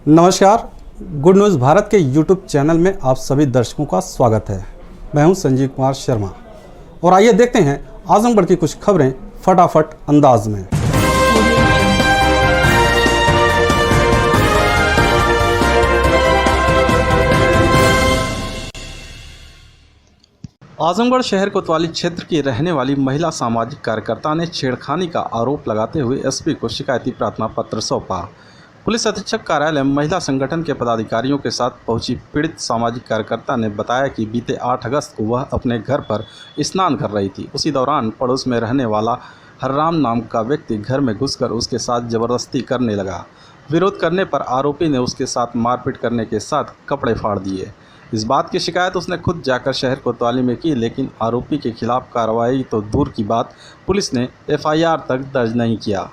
नमस्कार, good news Bharat के YouTube channel में आप सभी दर्शकों का स्वागत है। मैं हूं संजीव कुमार शर्मा और आइए देखते हैं आजमगढ़ की कुछ खबरें फटाफट अंदाज में। आजमगढ़ शहर कोतवाली क्षेत्र की रहने वाली महिला सामाजिक कार्यकर्ता ने छेड़खानी का आरोप लगाते हुए एसपी को शिकायती प्रार्थना पत्र सौंपा। पुलिस अधीक्षक कार्यालय महिला संगठन के पदाधिकारियों के साथ पहुंची पीड़ित सामाजिक कार्यकर्ता ने बताया कि बीते 8 अगस्त को वह अपने घर पर स्नान कर रही थी। उसी दौरान पड़ोस में रहने वाला हरराम नाम का व्यक्ति घर में घुसकर उसके साथ जबरदस्ती करने लगा। विरोध करने पर आरोपी ने उसके साथ मारपीट करने के साथ कपड़े फाड़ दिए। इस बात की शिकायत उसने खुद जाकर शहर कोतवाली में की, लेकिन आरोपी के खिलाफ कार्रवाई तो दूर की बात, पुलिस ने एफआईआर तक दर्ज नहीं किया।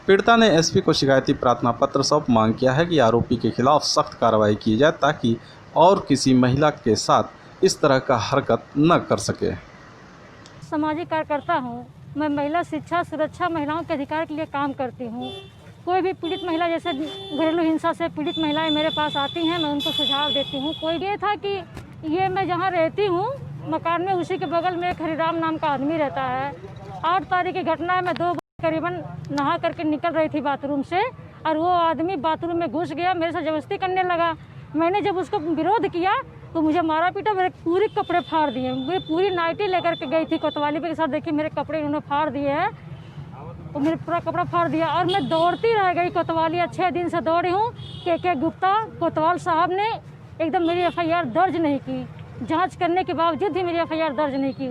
पीड़िता ने एसपी को शिकायती प्रार्थना पत्र सौंप मांग किया है कि आरोपी के खिलाफ सख्त कार्रवाई की जाए ताकि और किसी महिला के साथ इस तरह का हरकत न कर सके। सामाजिक कार्यकर्ता हूँ मैं, महिला शिक्षा सुरक्षा महिलाओं के अधिकार के लिए काम करती हूँ। कोई भी पीड़ित महिला, जैसे घरेलू हिंसा से पीड़ित महिलाएं मेरे पास आती हैं, मैं उनको सुझाव देती हूँ। कोई ये था कि ये मैं जहाँ रहती हूँ मकान में, उसी के बगल में एक हरिराम नाम का आदमी रहता है। 8 तारीख की घटना है, मैं 2 करीबन नहा करके निकल रही थी बाथरूम से और वो आदमी बाथरूम में घुस गया, मेरे साथ जबरदस्ती करने लगा। मैंने जब उसको विरोध किया तो मुझे मारा पीटा, मेरे पूरे कपड़े फाड़ दिए। मेरी पूरी नाइटी लेकर के गई थी कोतवाली पे के साथ, देखिए मेरे कपड़े उन्होंने फाड़ दिए हैं, तो मेरे पूरा कपड़ा फाड़ दिया। और मैं दौड़ती रह गई कोतवाली, 6 दिन से दौड़ी हूँ। के गुप्ता कोतवाल साहब ने एकदम मेरी एफआईआर दर्ज नहीं की, जाँच करने के बावजूद भी मेरी एफआईआर दर्ज नहीं की।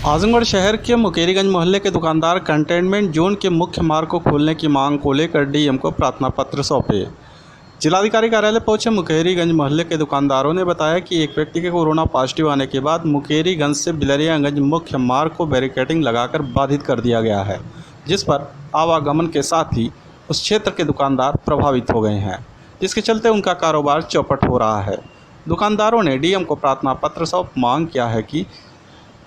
आजमगढ़ शहर के मुकेरीगंज मोहल्ले के दुकानदार कंटेनमेंट जोन के मुख्य मार्ग को खोलने की मांग को लेकर डीएम को प्रार्थना पत्र सौंपे। जिलाधिकारी कार्यालय पहुंचे मुकेरीगंज मोहल्ले के दुकानदारों ने बताया कि एक व्यक्ति के कोरोना पॉजिटिव आने के बाद मुकेरीगंज से बिलरियागंज मुख्य मार्ग को बैरिकेडिंग लगाकर बाधित कर दिया गया है, जिस पर आवागमन के साथ ही उस क्षेत्र के दुकानदार प्रभावित हो गए हैं, जिसके चलते उनका कारोबार चौपट हो रहा है। दुकानदारों ने डीएम को प्रार्थना पत्र सौंप मांग किया है कि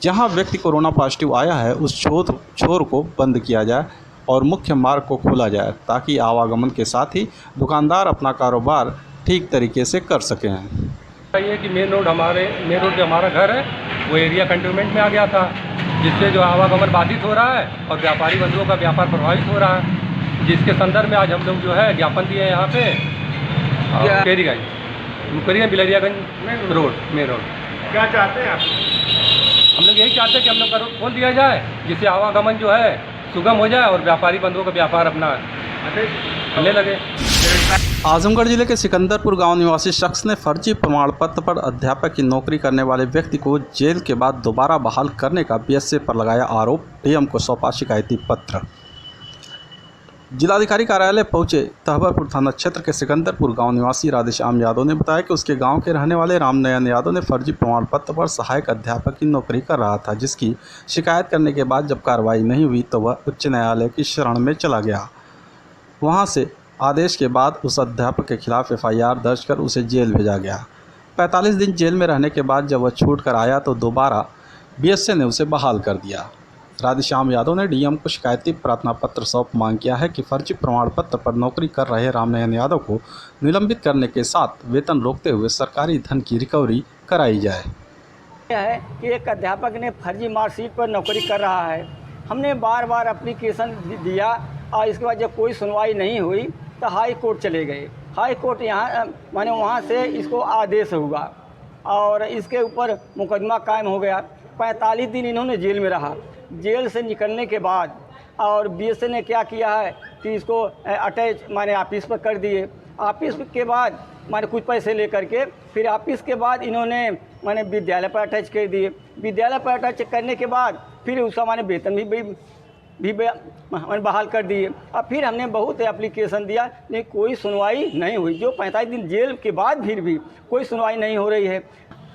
जहां व्यक्ति कोरोना पॉजिटिव आया है उस छोर को बंद किया जाए और मुख्य मार्ग को खोला जाए ताकि आवागमन के साथ ही दुकानदार अपना कारोबार ठीक तरीके से कर सकें। ये कि मेन रोड पे हमारा घर है, वो एरिया कंटेनमेंट में आ गया था, जिससे जो आवागमन बाधित हो रहा है और व्यापारी बंधुओं का व्यापार प्रभावित हो रहा है, जिसके संदर्भ में आज हम लोग जो है ज्ञापन दिए हैं यहाँ पे Mukeriganj Bilariyaganj road main road. क्या चाहते हैं आप? हम लोग यही चाहते हैं कि हम लोग का रोड खोल दिया जाए, जिससे आवागमन जो है सुगम हो जाए और व्यापारी बंधुओं का व्यापार अपना चलने लगे। आजमगढ़ जिले के सिकंदरपुर गांव निवासी शख्स ने फर्जी प्रमाण पत्र पर अध्यापक की नौकरी करने वाले व्यक्ति को जेल के बाद दोबारा बहाल करने का बीएसए पर लगाया आरोप। डीएम को सौंपा शिकायती पत्र। जिलाधिकारी कार्यालय पहुंचे तहबापुर थाना क्षेत्र के सिकंदरपुर गांव निवासी राधेश्याम यादव ने बताया कि उसके गांव के रहने वाले रामनयन यादव ने फर्जी प्रमाण पत्र पर सहायक अध्यापक की नौकरी कर रहा था, जिसकी शिकायत करने के बाद जब कार्रवाई नहीं हुई तो वह उच्च न्यायालय की शरण में चला गया। वहां से आदेश के बाद उस अध्यापक के खिलाफ एफआईआर दर्ज कर उसे जेल भेजा गया। 45 दिन जेल में रहने के बाद जब वह छूट कर आया तो दोबारा बीएसए ने उसे बहाल कर दिया। राधेश्याम यादव ने डीएम को शिकायती प्रार्थना पत्र सौंप मांग किया है कि फर्जी प्रमाण पत्र पर नौकरी कर रहे रामनयन यादव को निलंबित करने के साथ वेतन रोकते हुए सरकारी धन की रिकवरी कराई जाए। यह है कि एक अध्यापक ने फर्जी मार्कशीट पर नौकरी कर रहा है। हमने बार बार एप्लीकेशन दिया और इसके बाद जब कोई सुनवाई नहीं हुई तो हाई कोर्ट चले गए। हाई कोर्ट यहाँ माने वहाँ से इसको आदेश हुआ और इसके ऊपर मुकदमा कायम हो गया। 45 दिन इन्होंने जेल में रहा। जेल से निकलने के बाद और बीएसए ने क्या किया है कि इसको अटैच माने ऑफिस पर कर दिए। ऑफिस के बाद माने कुछ पैसे लेकर के फिर ऑफिस के बाद इन्होंने माने विद्यालय पर अटैच कर दिए। विद्यालय पर अटैच करने के बाद फिर उसका माने वेतन भी माने बहाल कर दिए। अब फिर हमने बहुत एप्लीकेशन दिया, लेकिन कोई सुनवाई नहीं हुई। जो 45 दिन जेल के बाद फिर भी कोई सुनवाई नहीं हो रही है।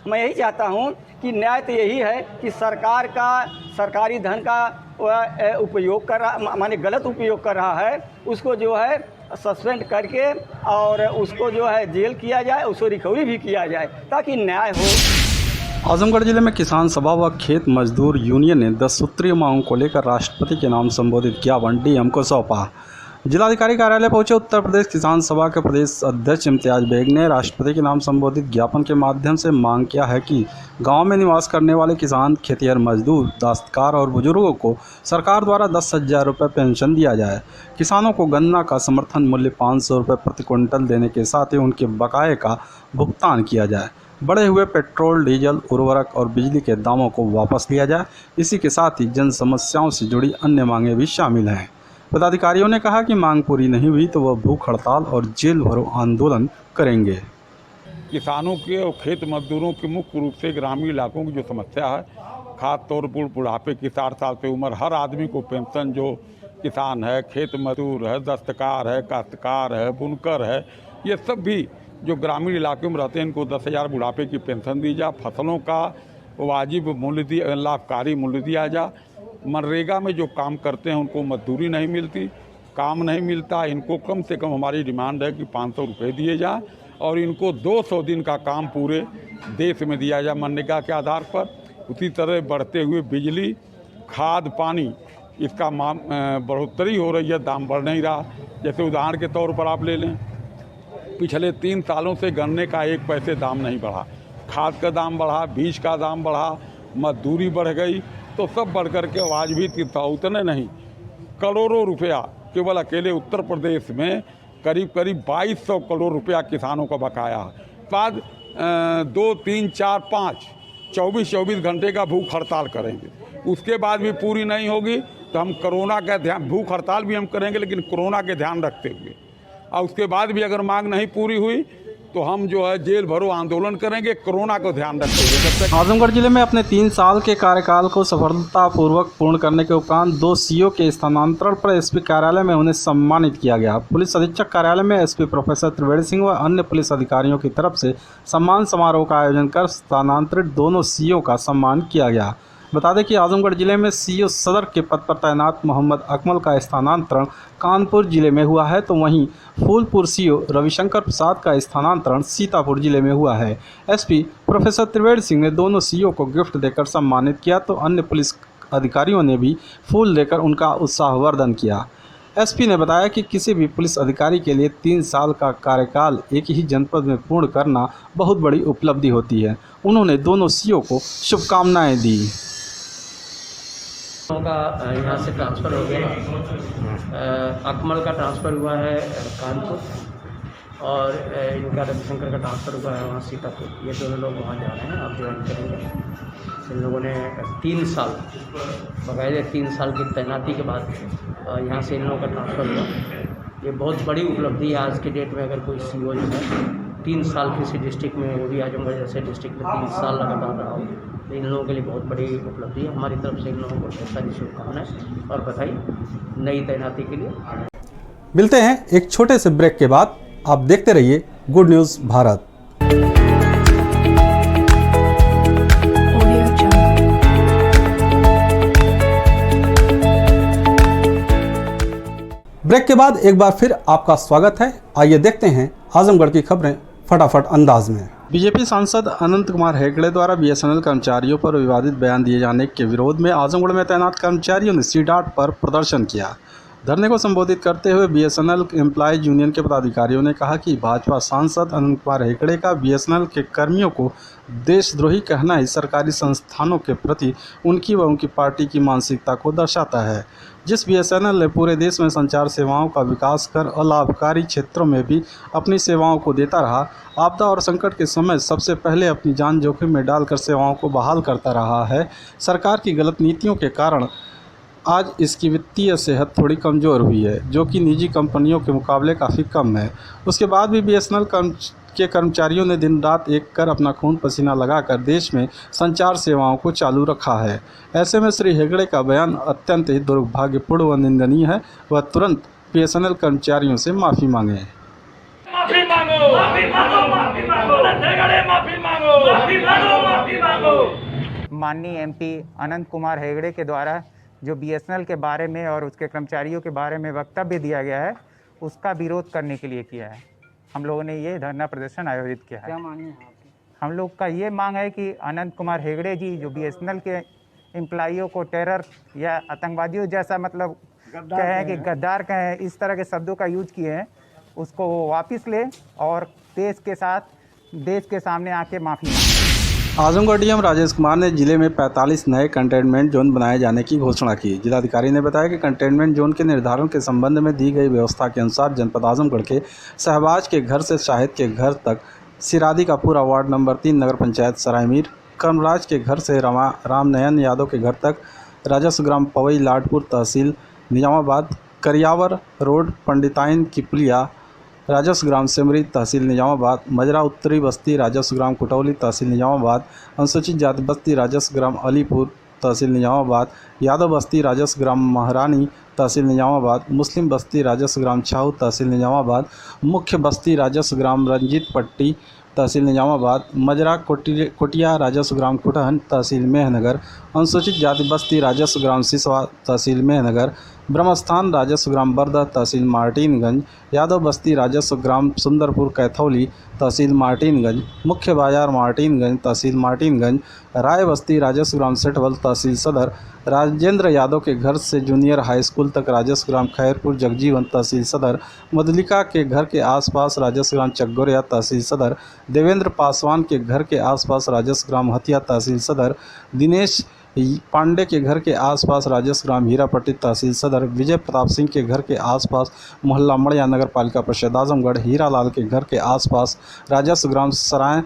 मैं यही चाहता हूं कि न्याय तो यही है कि सरकार का सरकारी धन का उपयोग कर रहा माने गलत उपयोग कर रहा है, उसको जो है सस्पेंड करके और उसको जो है जेल किया जाए, उसको रिकवरी भी किया जाए ताकि न्याय हो। आजमगढ़ जिले में किसान सभा व खेत मजदूर यूनियन ने 10 सूत्रीय मांगों को लेकर राष्ट्रपति के नाम संबोधित ज्ञापन डीएम को सौंपा। जिलाधिकारी कार्यालय पहुंचे उत्तर प्रदेश किसान सभा के प्रदेश अध्यक्ष इम्तियाज बेग ने राष्ट्रपति के नाम संबोधित ज्ञापन के माध्यम से मांग किया है कि गांव में निवास करने वाले किसान, खेतिहर मजदूर, दस्तकार और बुजुर्गों को सरकार द्वारा 10,000 रुपये पेंशन दिया जाए। किसानों को गन्ना का समर्थन मूल्य 500 रुपये प्रति क्विंटल देने के साथ ही उनके बकाये का भुगतान किया जाए। बढ़े हुए पेट्रोल, डीजल, उर्वरक और बिजली के दामों को वापस लिया जाए। इसी के साथ ही जन समस्याओं से जुड़ी अन्य मांगें भी शामिल हैं। पदाधिकारियों ने कहा कि मांग पूरी नहीं हुई तो वह भूख हड़ताल और जेल भरो आंदोलन करेंगे। किसानों के और खेत मजदूरों की मुख्य रूप से ग्रामीण इलाकों की जो समस्या है, खास तौर पर बुढ़ापे की 60 साल से उम्र, हर आदमी को पेंशन, जो किसान है, खेत मजदूर है, दस्तकार है, काश्तकार है, बुनकर है, ये सब भी जो ग्रामीण इलाकों में रहते हैं इनको 10,000 बुढ़ापे की पेंशन दी जाए। फसलों का वाजिब मूल्य दिया, लाभकारी मूल्य दिया जाए। मनरेगा में जो काम करते हैं उनको मजदूरी नहीं मिलती, काम नहीं मिलता। इनको कम से कम हमारी डिमांड है कि 500 रुपये दिए जाएं और इनको 200 दिन का काम पूरे देश में दिया जाए मनरेगा के आधार पर। उसी तरह बढ़ते हुए बिजली, खाद, पानी, इसका बढ़ोतरी हो रही है, दाम बढ़ नहीं रहा। जैसे उदाहरण के तौर पर आप ले लें, पिछले 3 सालों से गन्ने का 1 पैसे दाम नहीं बढ़ा, खाद का दाम बढ़ा, बीज का दाम बढ़ा, मजदूरी बढ़ गई, तो सब बढ़ कर के आज भी उतने नहीं, करोड़ों रुपया केवल अकेले उत्तर प्रदेश में करीब 2200 करोड़ रुपया किसानों का बकाया है। बाद 2, 3, 4, 5, 24 घंटे का भूख हड़ताल करेंगे। उसके बाद भी पूरी नहीं होगी तो हम कोरोना का ध्यान, भूख हड़ताल भी हम करेंगे लेकिन कोरोना के ध्यान रखते हुए, और उसके बाद भी अगर मांग नहीं पूरी हुई तो हम जो है जेल भरो आंदोलन करेंगे, कोरोना को ध्यान रखते हुए। आजमगढ़ जिले में अपने 3 साल के कार्यकाल को सफलतापूर्वक पूर्ण करने के उपरांत 2 सीओ के स्थानांतरण पर एसपी कार्यालय में उन्हें सम्मानित किया गया। पुलिस अधीक्षक कार्यालय में एसपी प्रोफेसर त्रिवेणी सिंह व अन्य पुलिस अधिकारियों की तरफ से सम्मान समारोह का आयोजन कर स्थानांतरित दोनों सीओ का सम्मान किया गया। बता दें कि आजमगढ़ जिले में सीओ सदर के पद पर तैनात मोहम्मद अकमल का स्थानांतरण कानपुर जिले में हुआ है, तो वहीं फूलपुर सीओ रविशंकर प्रसाद का स्थानांतरण सीतापुर जिले में हुआ है। एसपी प्रोफेसर त्रिवेणी सिंह ने दोनों सीओ को गिफ्ट देकर सम्मानित किया, तो अन्य पुलिस अधिकारियों ने भी फूल देकर उनका उत्साहवर्धन किया। एसपी ने बताया कि किसी भी पुलिस अधिकारी के लिए 3 साल का कार्यकाल एक ही जनपद में पूर्ण करना बहुत बड़ी उपलब्धि होती है। उन्होंने दोनों सीओ को शुभकामनाएं दी। का यहाँ से ट्रांसफ़र हो गया, अकमल का ट्रांसफ़र हुआ है कानपुर और इनका रविशंकर का ट्रांसफ़र हुआ है वहाँ सीतापुर। ये दोनों लोग वहाँ जा रहे हैं, अब ज्वाइन करेंगे। इन लोगों ने 3 साल बाकायदे 3 साल की तैनाती के बाद यहाँ से इन लोगों का ट्रांसफ़र हुआ। ये बहुत बड़ी उपलब्धि है आज के डेट में। अगर कोई सीओ जो है 3 साल किसी डिस्ट्रिक्ट में, वो भी आजमगढ़ जैसे डिस्ट्रिक्ट में 3 साल लगातार रहा हो, तो इन लोगों के लिए बहुत बड़ी उपलब्धि है। हमारी तरफ से इन लोगों को बहुत सारी शुभकामनाएं और बधाई नई तैनाती के लिए। मिलते हैं एक छोटे से ब्रेक के बाद। आप देखते रहिए गुड न्यूज़ भारत। ब्रेक के बाद एक बार फिर आपका स्वागत है। आइए देखते हैं आजमगढ़ की खबरें फटाफट अंदाज में। बीजेपी सांसद अनंत कुमार हेगड़े द्वारा बीएसएनएल कर्मचारियों पर विवादित बयान दिए जाने के विरोध में आजमगढ़ में तैनात कर्मचारियों ने सीडाट पर प्रदर्शन किया। धरने को संबोधित करते हुए बीएसएनएल एम्प्लॉयज यूनियन के पदाधिकारियों ने कहा कि भाजपा सांसद अनंत कुमार हेगड़े का बीएसएनएल के कर्मियों को देशद्रोही कहना ही सरकारी संस्थानों के प्रति उनकी व उनकी पार्टी की मानसिकता को दर्शाता है। जिस बीएसएनएल ने पूरे देश में संचार सेवाओं का विकास कर अलाभकारी क्षेत्रों में भी अपनी सेवाओं को देता रहा, आपदा और संकट के समय सबसे पहले अपनी जान जोखिम में डालकर सेवाओं को बहाल करता रहा है, सरकार की गलत नीतियों के कारण आज इसकी वित्तीय सेहत थोड़ी कमज़ोर हुई है, जो कि निजी कंपनियों के मुकाबले काफ़ी कम है। उसके बाद भी बीएसएनएल के कर्मचारियों ने दिन रात एक कर अपना खून पसीना लगाकर देश में संचार सेवाओं को चालू रखा है। ऐसे में श्री हेगड़े का बयान अत्यंत ही दुर्भाग्यपूर्ण व निंदनीय है। वह तुरंत बीएसएनएल कर्मचारियों से माफ़ी मांगे। माफी मांगो, माफी मांगो, माफी मांगो, हेगड़े माफी मांगो, माफी मांगो, माफी मांगो। माननीय एमपी अनंत कुमार हेगड़े के द्वारा जो बीएसएनएल के बारे में और उसके कर्मचारियों के बारे में वक्तव्य दिया गया है, उसका विरोध करने के लिए किया है। हम लोगों ने ये धरना प्रदर्शन आयोजित किया है। क्या मांगे हैं आप? हम लोग का ये मांग है कि अनंत कुमार हेगड़े जी जो बीएसएनएल के एम्प्लॉइयों को टेरर या आतंकवादियों जैसा मतलब कहे कि गद्दार कहे, इस तरह के शब्दों का यूज किए हैं, उसको वो वापस ले और देश के सामने आके माफ़ी मांगे। आजमगढ़ डीएम राजेश कुमार ने जिले में 45 नए कंटेनमेंट जोन बनाए जाने की घोषणा की। जिलाधिकारी ने बताया कि कंटेनमेंट जोन के निर्धारण के संबंध में दी गई व्यवस्था के अनुसार जनपद आजमगढ़ के शहबाज के घर से शाहिद के घर तक, सिरादी का पूरा वार्ड नंबर 3 नगर पंचायत सरायमीर, कर्मराज के घर से रामनयन यादव के घर तक, राजस्व ग्राम पवई लाडपुर तहसील निजामाबाद, करियावर रोड पंडिताइन की पुलिया राजस्व ग्राम सिमरी तहसील निजामाबाद, मजरा उत्तरी बस्ती राजस्व ग्राम कुटौली तहसील निजामाबाद, अनुसूचित जाति बस्ती राजस्व ग्राम अलीपुर तहसील निजामाबाद, यादव बस्ती राजस्व ग्राम महारानी तहसील निजामाबाद, मुस्लिम बस्ती राजस्व ग्राम छाऊ तहसील निजामाबाद, मुख्य बस्ती राजस्व ग्राम रंजीत पट्टी तहसील निजामाबाद, मजरा कोटिया राजस्व ग्राम कुटहन तहसील मेहनगर, अनुसूचित जाति बस्ती राजस्व ग्राम सिसवा तहसील मेहनगर, ब्रह्मस्थान राजस्व ग्राम बरदा तहसील मार्टिनगंज, यादव बस्ती राजस्व ग्राम सुंदरपुर कैथौली तहसील मार्टिनगंज, मुख्य बाजार मार्टिनगंज तहसील मार्टिनगंज, राय बस्ती राजस्व ग्राम सेठवल तहसील सदर, राजेंद्र यादव के घर से जूनियर हाई स्कूल तक राजस्व ग्राम खैरपुर जगजीवन तहसील सदर, मधुलिका के घर के आसपास राजस्व ग्राम चकगोरिया तहसील सदर, देवेंद्र पासवान के घर के आसपास राजस्व ग्राम हथिया तहसील सदर, दिनेश पांडे के घर के आसपास राजस्व ग्राम हीरापट्टी तहसील सदर, विजय प्रताप सिंह के घर के आसपास मोहल्ला मड़िया नगर पालिका परिषद आजमगढ़, हीरालाल के घर के आसपास राजस्व ग्राम सराय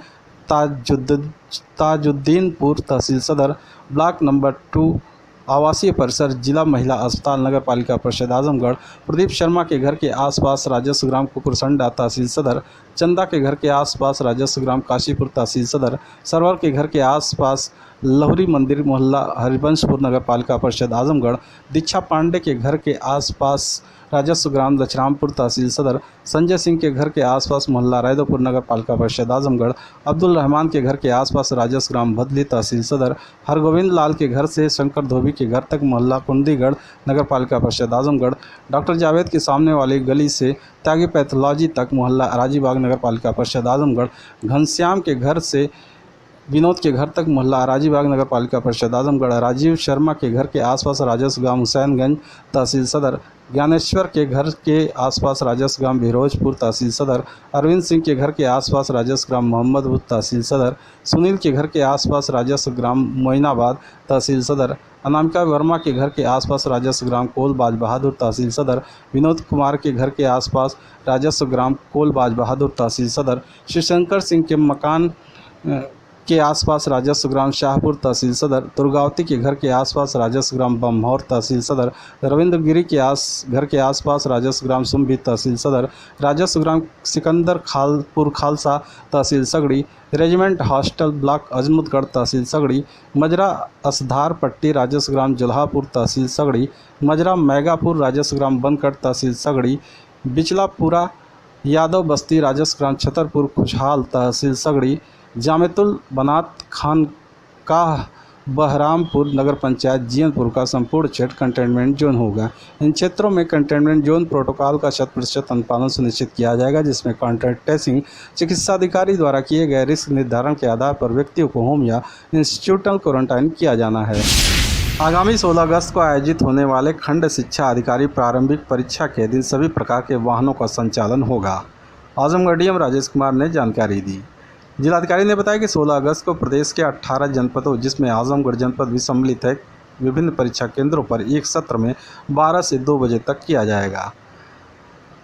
ताजुद्दीनपुर तहसील सदर, ब्लॉक नंबर 2 आवासीय परिसर जिला महिला अस्पताल नगर पालिका परिषद आजमगढ़, प्रदीप शर्मा के घर के आसपास राजस्व ग्राम कुकुरसंडा तहसील सदर, चंदा के घर के आसपास राजस्व ग्राम काशीपुर तहसील सदर, सरवर के घर के आसपास लहुरी मंदिर मोहल्ला हरिवंशपुर नगर पालिका परिषद आजमगढ़, दीक्षा पांडे के घर के आसपास राजस्व ग्राम दक्षरामपुर तहसील सदर, संजय सिंह के घर के आसपास मोहल्ला रैदोपुर नगर पालिका परिषद आजमगढ़, अब्दुल रहमान के घर के आसपास राजस्व ग्राम भदली तहसील सदर, हरगोविंद लाल के घर से शंकर धोबी के घर तक मोहल्ला कुंडीगढ़ नगर पालिका परिषद आजमगढ़, डॉक्टर जावेद के सामने वाली गली से त्यागी पैथोलॉजी तक मोहल्ला राजीबाग नगर पालिका परिषद आजमगढ़, घनश्याम के घर से विनोद के घर तक मोहल्ला राजीबाग नगर पालिका परिषद आजमगढ़, राजीव शर्मा के घर के आसपास राजस्व ग्राम हुसैनगंज तहसील सदर, ज्ञानेश्वर के घर के आसपास राजस्व ग्राम बिरोजपुर तहसील सदर, अरविंद सिंह के घर के आसपास राजस्व ग्राम मोहम्मदपुर तहसील सदर, सुनील के घर के आसपास राजस्व ग्राम मोइनाबाद तहसील सदर, अनामिका वर्मा के घर के आसपास राजस्व ग्राम कोल बाज बहादुर तहसील सदर, विनोद कुमार के घर के आसपास राजस्व ग्राम कोल बाज बहादुर तहसील सदर, शिवशंकर सिंह के मकान के आसपास राजस्व ग्राम शाहपुर तहसील सदर, दुर्गावती के घर के आसपास राजस्व ग्राम बमहौर तहसील सदर, रविंद्र गिरी के घर के आसपास राजस्व ग्राम सुम्भी तहसील सदर, राजस्व ग्राम सिकंदर खालपुर खालसा तहसील सगड़ी, रेजिमेंट हॉस्टल ब्लॉक अजमुतगढ़ तहसील सगड़ी, मजरा असधार पट्टी राजस्व ग्राम जुल्हापुर तहसील सगड़ी, मजरा मैगापुर राजस्व ग्राम बनकट तहसील सगड़ी, बिचलापुरा यादव बस्ती राजस्व ग्राम छतरपुर खुशहाल तहसील सगड़ी, जामेतुल बनात खान का बहरामपुर नगर पंचायत जीयनपुर का संपूर्ण क्षेत्र कंटेनमेंट जोन होगा। इन क्षेत्रों में कंटेनमेंट जोन प्रोटोकॉल का 100% अनुपालन सुनिश्चित किया जाएगा, जिसमें कॉन्टैक्ट ट्रेसिंग चिकित्सा अधिकारी द्वारा किए गए रिस्क निर्धारण के आधार पर व्यक्तियों को होम या इंस्टीट्यूशनल क्वारंटाइन किया जाना है। आगामी 16 अगस्त को आयोजित होने वाले खंड शिक्षा अधिकारी प्रारंभिक परीक्षा के दिन सभी प्रकार के वाहनों का संचालन होगा। आजमगढ़ डीएम राजेश कुमार ने जानकारी दी। जिलाधिकारी ने बताया कि 16 अगस्त को प्रदेश के 18 जनपदों जिसमें आजमगढ़ जनपद भी सम्मिलित है, विभिन्न परीक्षा केंद्रों पर एक सत्र में 12 से 2 बजे तक किया जाएगा।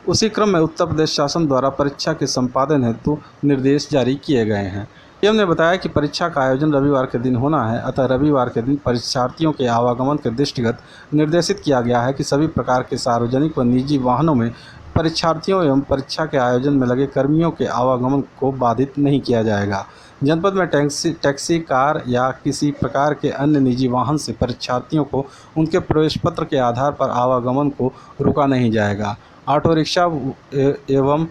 उसी क्रम में उत्तर प्रदेश शासन द्वारा परीक्षा के संपादन हेतु निर्देश जारी किए गए हैं। डीएम ने बताया कि परीक्षा का आयोजन रविवार के दिन होना है, अतः रविवार के दिन परीक्षार्थियों के आवागमन के दृष्टिगत निर्देशित किया गया है कि सभी प्रकार के सार्वजनिक व निजी वाहनों में परीक्षार्थियों एवं परीक्षा के आयोजन में लगे कर्मियों के आवागमन को बाधित नहीं किया जाएगा। जनपद में टैक्सी, कार या किसी प्रकार के अन्य निजी वाहन से परीक्षार्थियों को उनके प्रवेश पत्र के आधार पर आवागमन को रोका नहीं जाएगा। ऑटो रिक्शा एवं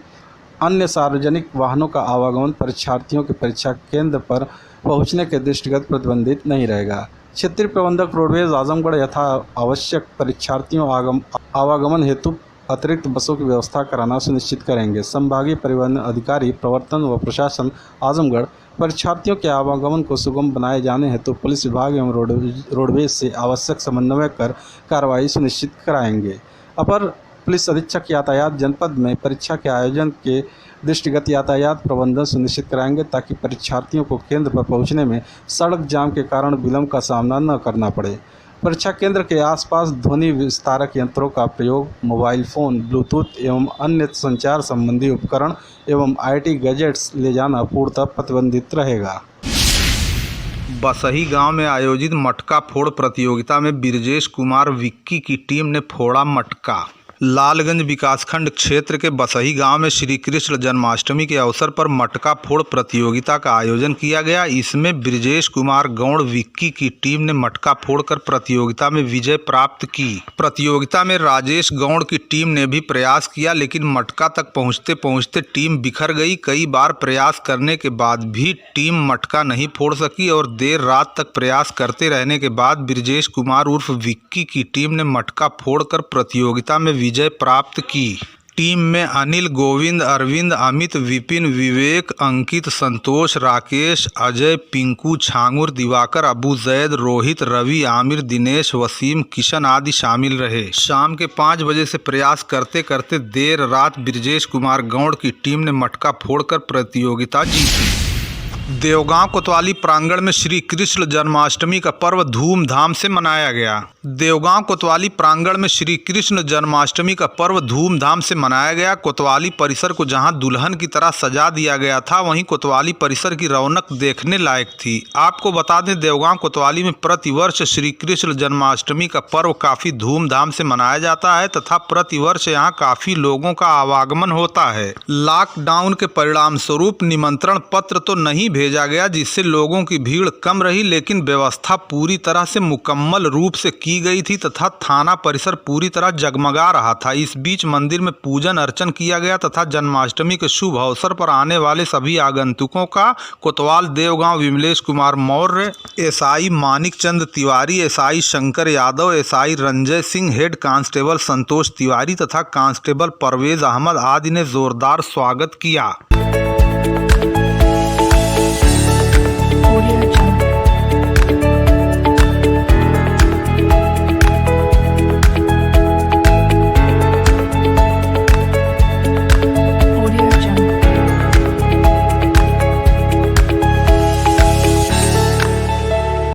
अन्य सार्वजनिक वाहनों का आवागमन परीक्षार्थियों के परीक्षा केंद्र पर पहुंचने के दृष्टिगत प्रतिबंधित नहीं रहेगा। क्षेत्रीय प्रबंधक रोडवेज आजमगढ़ यथा आवश्यक परीक्षार्थियों आवागमन हेतु अतिरिक्त बसों की व्यवस्था कराना सुनिश्चित करेंगे। संभागीय परिवहन अधिकारी प्रवर्तन व प्रशासन आजमगढ़ परीक्षार्थियों के आवागमन को सुगम बनाए जाने हेतु पुलिस विभाग एवं रोडवेज से आवश्यक समन्वय कर कार्रवाई सुनिश्चित कराएंगे। अपर पुलिस अधीक्षक यातायात जनपद में परीक्षा के आयोजन के दृष्टिगत यातायात प्रबंधन सुनिश्चित कराएंगे ताकि परीक्षार्थियों को केंद्र पर पहुंचने में सड़क जाम के कारण विलंब का सामना न करना पड़े। परीक्षा केंद्र के आसपास ध्वनि विस्तारक यंत्रों का प्रयोग, मोबाइल फ़ोन, ब्लूटूथ एवं अन्य संचार संबंधी उपकरण एवं IT गैजेट्स ले जाना पूर्णतः प्रतिबंधित रहेगा। बसही गांव में आयोजित मटका फोड़ प्रतियोगिता में बिरजेश कुमार विक्की की टीम ने फोड़ा मटका। लालगंज विकासखंड क्षेत्र के बसही गांव में श्री कृष्ण जन्माष्टमी के अवसर पर मटका फोड़ प्रतियोगिता का आयोजन किया गया। इसमें बिरजेश कुमार गौड़ विक्की की टीम ने मटका फोड़कर प्रतियोगिता में विजय प्राप्त की। प्रतियोगिता में राजेश गौड़ की टीम ने भी प्रयास किया, लेकिन मटका तक पहुंचते पहुंचते टीम बिखर गई। कई बार प्रयास करने के बाद भी टीम मटका नहीं फोड़ सकी और देर रात तक प्रयास करते रहने के बाद बिरजेश कुमार उर्फ विक्की की टीम ने मटका फोड़कर प्रतियोगिता में विजय प्राप्त की। टीम में अनिल, गोविंद, अरविंद, अमित, विपिन, विवेक, अंकित, संतोष, राकेश, अजय, पिंकू, छांगुर, दिवाकर, अबू जैद, रोहित, रवि, आमिर, दिनेश, वसीम, किशन आदि शामिल रहे। शाम के 5 बजे से प्रयास करते करते देर रात बिरजेश कुमार गौड़ की टीम ने मटका फोड़कर प्रतियोगिता जीती। देवगांव कोतवाली प्रांगण में श्री कृष्ण जन्माष्टमी का पर्व धूमधाम से मनाया गया। देवगांव कोतवाली प्रांगण में श्री कृष्ण जन्माष्टमी का पर्व धूमधाम से मनाया गया। कोतवाली परिसर को जहां दुल्हन की तरह सजा दिया गया था, वहीं कोतवाली परिसर की रौनक देखने लायक थी। आपको बता दें, देवगांव कोतवाली में प्रतिवर्ष श्री कृष्ण जन्माष्टमी का पर्व काफ़ी धूमधाम से मनाया जाता है तथा प्रतिवर्ष यहां काफ़ी लोगों का आवागमन होता है। लॉकडाउन के परिणाम स्वरूप निमंत्रण पत्र तो नहीं भेजा गया, जिससे लोगों की भीड़ कम रही, लेकिन व्यवस्था पूरी तरह से मुकम्मल रूप से की गई थी तथा थाना परिसर पूरी तरह जगमगा रहा था। इस बीच मंदिर में पूजन अर्चन किया गया तथा जन्माष्टमी के शुभ अवसर पर आने वाले सभी आगंतुकों का कोतवाल Deogaon Vimlesh Kumar Maurya, SI Manik Chand Tiwari, SI Shankar Yadav, SI Ranjay Singh, head constable Santosh Tiwari तथा कांस्टेबल परवेज अहमद आदि ने जोरदार स्वागत किया।